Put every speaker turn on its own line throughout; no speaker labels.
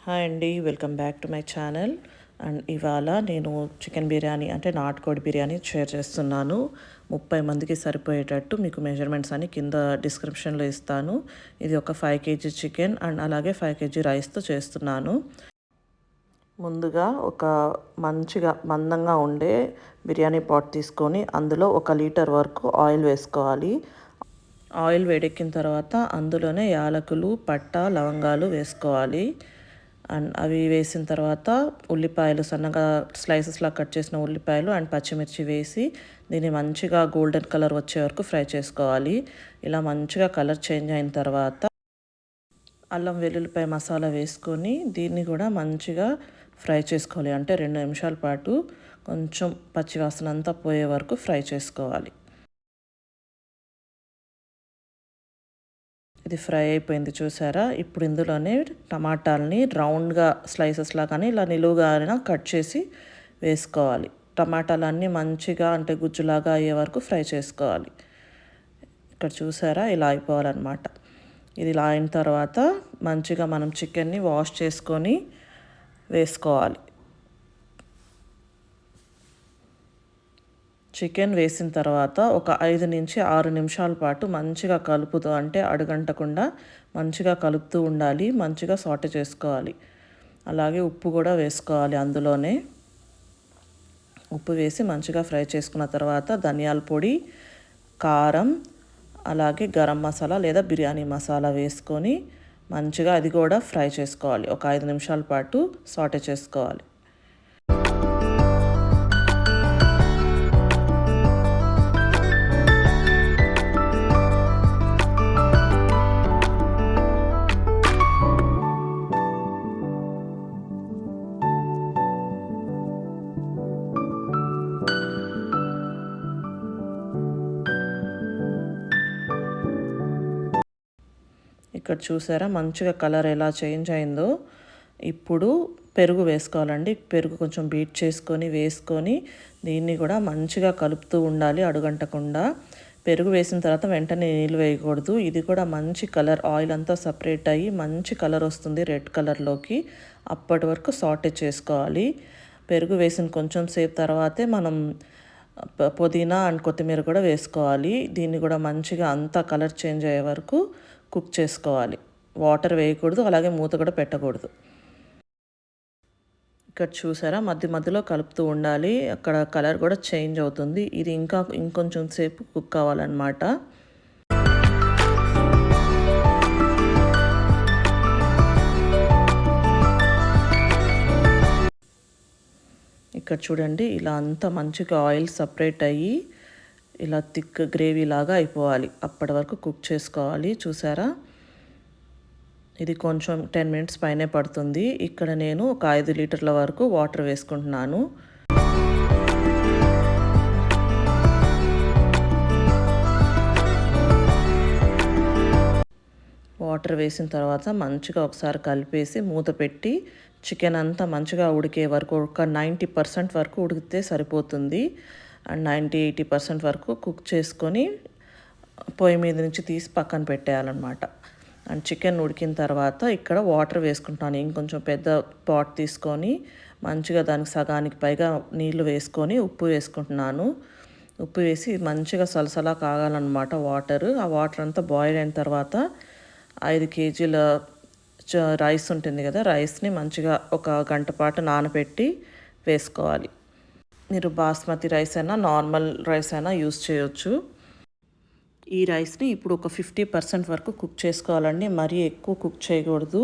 Hi అండి, welcome back to my channel. And ఇవాళ నేను చికెన్ బిర్యానీ అంటే నాటుకోడి బిర్యానీ షేర్ చేస్తున్నాను. 30 మందికి సరిపోయేటట్టు మీకు మెజర్మెంట్స్ అని కింద డిస్క్రిప్షన్లో ఇస్తాను. ఇది ఒక 5 kg చికెన్ అండ్ అలాగే 5 kg రైస్తో చేస్తున్నాను. ముందుగా ఒక మంచిగా మందంగా ఉండే బిర్యానీ పాట్ తీసుకొని అందులో 1 లీటర్ వరకు ఆయిల్ వేసుకోవాలి. ఆయిల్ వేడెక్కిన తర్వాత అందులోనే యాలకులు, పట్ట, లవంగాలు వేసుకోవాలి. అండ్ అవి వేసిన తర్వాత ఉల్లిపాయలు సన్నగా స్లైసెస్లా కట్ చేసిన ఉల్లిపాయలు అండ్ పచ్చిమిర్చి వేసి దీన్ని మంచిగా గోల్డెన్ కలర్ వచ్చే వరకు ఫ్రై చేసుకోవాలి. ఇలా మంచిగా కలర్ చేంజ్ అయిన తర్వాత అల్లం వెల్లుల్లిపాయ మసాలా వేసుకొని దీన్ని కూడా మంచిగా ఫ్రై చేసుకోవాలి. అంటే 2 నిమిషాల పాటు కొంచెం పచ్చివాసన అంతా పోయే వరకు ఫ్రై చేసుకోవాలి. ఇది ఫ్రై అయిపోయింది చూసారా. ఇప్పుడు ఇందులోనే టమాటాలని రౌండ్గా స్లైసెస్లా కానీ ఇలా నిలువుగా కట్ చేసి వేసుకోవాలి. టమాటాలన్నీ మంచిగా అంటే గుజ్జులాగా అయ్యే వరకు ఫ్రై చేసుకోవాలి. ఇక్కడ చూసారా ఇలా అయిపోవాలన్నమాట. ఇది ఇలా అయిన తర్వాత మంచిగా మనం చికెన్ని వాష్ చేసుకొని వేసుకోవాలి. చికెన్ వేసిన తర్వాత ఒక 5 నుంచి 6 నిమిషాల పాటు మంచిగా కలుపుతూ అంటే అడుగంటకుండా మంచిగా కలుపుతూ ఉండాలి. మంచిగా సాటే చేసుకోవాలి. అలాగే ఉప్పు కూడా వేసుకోవాలి. అందులోనే ఉప్పు వేసి మంచిగా ఫ్రై చేసుకున్న తర్వాత ధనియాల పొడి, కారం, అలాగే గరం మసాలా లేదా బిర్యానీ మసాలా వేసుకొని మంచిగా అది కూడా ఫ్రై చేసుకోవాలి. ఒక 5 నిమిషాల పాటు సాటే చేసుకోవాలి. ఇక్కడ చూసారా మంచిగా కలర్ ఎలా చేంజ్ అయిందో. ఇప్పుడు పెరుగు వేసుకోవాలండి. పెరుగు కొంచెం బీట్ చేసుకొని వేసుకొని దీన్ని కూడా మంచిగా కలుపుతూ ఉండాలి అడుగంటకుండా. పెరుగు వేసిన తర్వాత వెంటనే నీళ్ళు వేయకూడదు. ఇది కూడా మంచి కలర్ ఆయిల్ అంతా సపరేట్ అయ్యి మంచి కలర్ వస్తుంది రెడ్ కలర్లోకి. అప్పటి వరకు సాటే చేసుకోవాలి. పెరుగు వేసిన కొంచెం సేపు తర్వాతే మనం పుదీనా అండ్ కొత్తిమీర కూడా వేసుకోవాలి. దీన్ని కూడా మంచిగా అంతా కలర్ చేంజ్ అయ్యే వరకు కుక్ చేసుకోవాలి. వాటర్ వేయకూడదు, అలాగే మూత కూడా పెట్టకూడదు. ఇక్కడ చూసారా మధ్య మధ్యలో కలుపుతూ ఉండాలి. అక్కడ కలర్ కూడా చేంజ్ అవుతుంది. ఇది ఇంకొంచెం సేపు కుక్ అవ్వాలన్నమాట. ఇక్కడ చూడండి ఇలా అంతా మంచిగా ఆయిల్ సపరేట్ అయ్యి ఇలా థిక్ గ్రేవీ లాగా అయిపోవాలి. అప్పటి వరకు కుక్ చేసుకోవాలి. చూసారా ఇది కొంచెం 10 మినిట్స్ పైనే పడుతుంది. ఇక్కడ నేను ఒక 5 లీటర్ల వరకు వాటర్ వేసుకుంటున్నాను. వాటర్ వేసిన తర్వాత మంచిగా ఒకసారి కలిపేసి మూత పెట్టి చికెన్ అంతా మంచిగా ఉడికే వరకు ఒక 90% వరకు ఉడికితే సరిపోతుంది. అండ్ 90-80% వరకు కుక్ చేసుకొని పొయ్యి మీద నుంచి తీసి పక్కన పెట్టేయాలన్నమాట. అండ్ చికెన్ ఉడికిన తర్వాత ఇక్కడ వాటర్ వేసుకుంటాను. ఇంకొంచెం పెద్ద పాట్ తీసుకొని మంచిగా దానికి సగానికి పైగా నీళ్లు వేసుకొని ఉప్పు వేసుకుంటున్నాను. ఉప్పు వేసి మంచిగా సలసలా కాగాలన్నమాట వాటర్. ఆ వాటర్ అంతా బాయిల్ అయిన తర్వాత 5 kgల రైస్ ఉంటుంది కదా, రైస్ని మంచిగా ఒక గంట పాటు నానబెట్టి వేసుకోవాలి. మీరు బాస్మతి రైస్ అయినా నార్మల్ రైస్ అయినా యూస్ చేయొచ్చు. ఈ రైస్ని ఇప్పుడు ఒక 50% వరకు కుక్ చేసుకోవాలండి. మరీ ఎక్కువ కుక్ చేయకూడదు.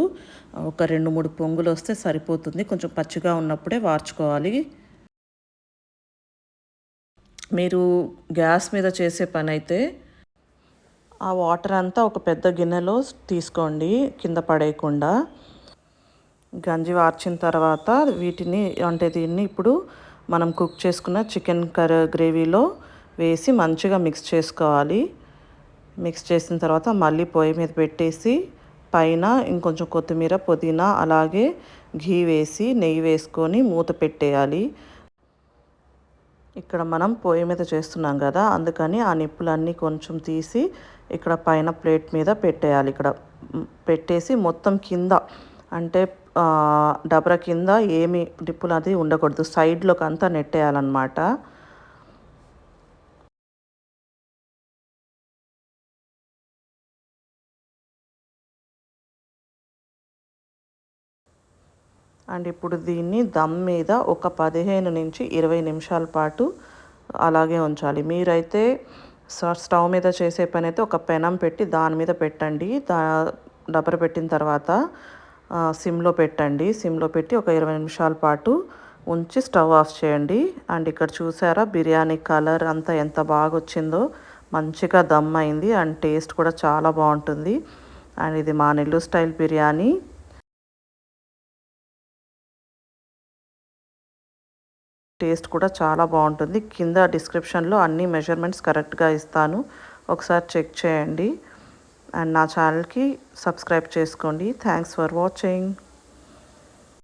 ఒక 2-3 పొంగులు వస్తే సరిపోతుంది. కొంచెం పచ్చిగా ఉన్నప్పుడే వార్చుకోవాలి. మీరు గ్యాస్ మీద చేసే పని అయితే ఆ వాటర్ అంతా ఒక పెద్ద గిన్నెలో తీసుకోండి, కింద పడేయకుండా. గంజి వార్చిన తర్వాత దీన్ని ఇప్పుడు మనం కుక్ చేసుకున్న చికెన్ గ్రేవీలో వేసి మంచిగా మిక్స్ చేసుకోవాలి. మిక్స్ చేసిన తర్వాత మళ్ళీ పొయ్యి మీద పెట్టేసి పైన ఇంకొంచెం కొత్తిమీర, పుదీనా, అలాగే ఘీ వేసి నెయ్యి వేసుకొని మూత పెట్టేయాలి. ఇక్కడ మనం పొయ్యి మీద చేస్తున్నాం కదా, అందుకని ఆ నిప్పులన్నీ కొంచెం తీసి ఇక్కడ పైన ప్లేట్ మీద పెట్టేయాలి. ఇక్కడ పెట్టేసి మొత్తం కింద అంటే డబర కింద ఏమి డిప్పులు అది ఉండకూడదు, సైడ్లోకి అంతా నెట్టేయాలన్నమాట. అండ్ ఇప్పుడు దీన్ని దమ్ మీద ఒక 15 నుంచి 20 నిమిషాల పాటు అలాగే ఉంచాలి. మీరైతే స్టవ్ మీద చేసే పని అయితే ఒక పెనం పెట్టి దాని మీద పెట్టండి. డబర పెట్టిన తర్వాత సిమ్లో పెట్టండి. సిమ్లో పెట్టి ఒక 20 నిమిషాల పాటు ఉంచి స్టవ్ ఆఫ్ చేయండి. అండ్ ఇక్కడ చూసారా బిర్యానీ కలర్ అంతా ఎంత బాగా వచ్చిందో, మంచిగా దమ్ అయింది. అండ్ టేస్ట్ కూడా చాలా బాగుంటుంది. అండ్ ఇది మా నెల్లూరు స్టైల్ బిర్యానీ. టేస్ట్ కూడా చాలా బాగుంటుంది. కింద డిస్క్రిప్షన్లో అన్ని మెజర్మెంట్స్ కరెక్ట్గా ఇస్తాను, ఒకసారి చెక్ చేయండి. అండ్ నా ఛానల్కి సబ్స్క్రైబ్ చేసుకోండి. Thanks for watching.